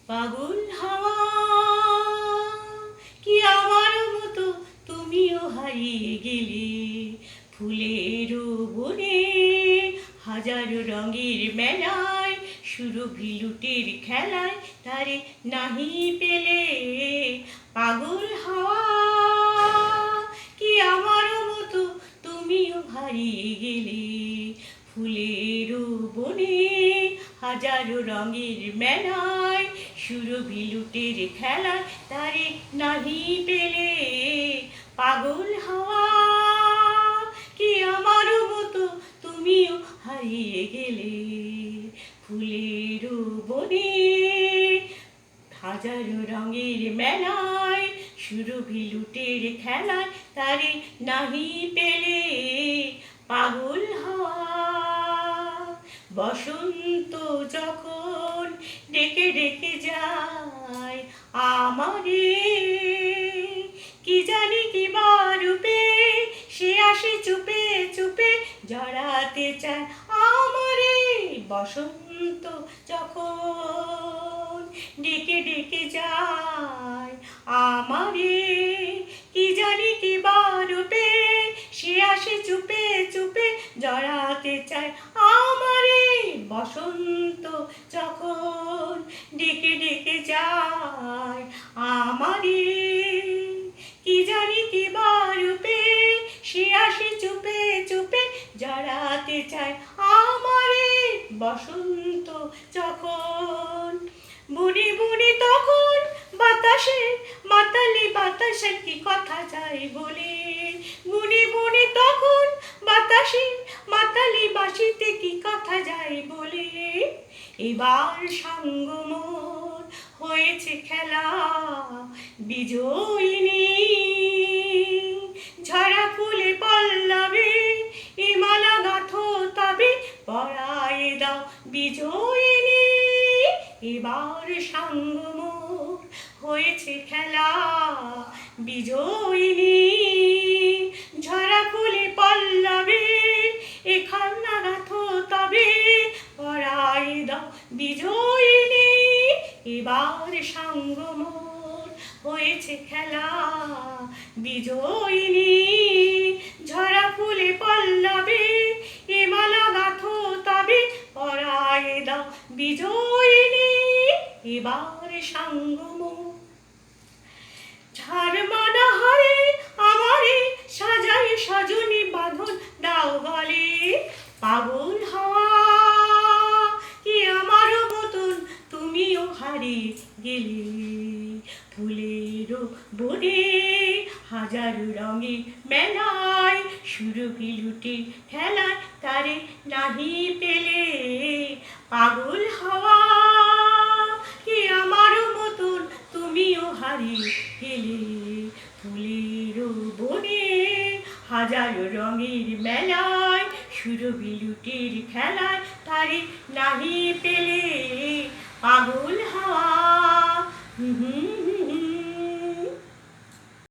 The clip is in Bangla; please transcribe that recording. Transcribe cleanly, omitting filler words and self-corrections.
পাগল হাওয়া কি আমার মতো তুমিও হারিয়ে গেলে ফুলের বনে হাজারো রঙের মেলায় সুরভি লুটের খেলায় তারে নাহি পেলে পাগল হাওয়া কি আমার মতো তুমিও হারিয়ে গেলে ফুলের বনে হাজারো রঙের মেলায় সুরভি লুটের খেলায় তারে নাহি পেলে পাগল হাওয়া কি আমার মতো তুমিও হারিয়ে গেলে ফুলের বনে হাজারো রঙের মেলায় সুরভি লুটের খেলায় তারে নাহি পেলে পাগল হাওয়া বসন্ত যখন ডেকে ডেকে যায় আমারে কি জানি কি বা রূপে সে আসে চুপে চুপে জড়াতে চায় আমারে বসন্ত যখন ডেকে ডেকে যায় আমারে কি জানি কি বা রূপে সে আসে চুপে চুপে জড়াতে চায় আমারে বসন্ত যখন ডেকে ডেকে যায় আমারে কি জানি কি বা রূপে সে আসে চুপে চুপে জড়াতে চায় আমারে বসন্ত যখন বুনি বুনি তখন বাতাসে মাতালি বাতাসে কি কথা যায় বলে বুনি বুনি তখন বাতাসে মাতালি বাসিতে কি কথা যায় বলে এবার সঙ্গ মোর হয়েছে খেলা বিজয়িনী ঝরা ফুলে পল্লবে এ মালা গাঁথো তবে পরায়ে দাও বিজয়িনী এবার সঙ্গ মোর হয়েছে খেলা বিজয়িনী ঝরা ফুলে পল্লবে এখানা গাঁথো তবে পরায়ে দাও বিজয়িনী এবার সঙ্গ মোর হয়েছে খেলা বিজয়িনী ঝরা ফুলে পল্লবে এ মালা গাঁথো তবে পরায়ে দাও বিজয়িনী এবার সঙ্গ মোর ঝাড় মানা হারে আমারে সাজাই সজনী বাঁধন দাও গলে পাগল হাওয়া কি আমার মতন তুমিও হারিয়ে গেলে ফুলের বনে হাজারো রঙের মেলায় সুরভি লুটের খেলায় তারে নাহি পেলে পাগল হাওয়া কি আমার মতন তুমিও হারিয়ে গেলে ফুলের বনে হাজারো রঙের মেলায় সুরভি লুটের খেলায় তারে নাহি পেলে পাগল হাওয়া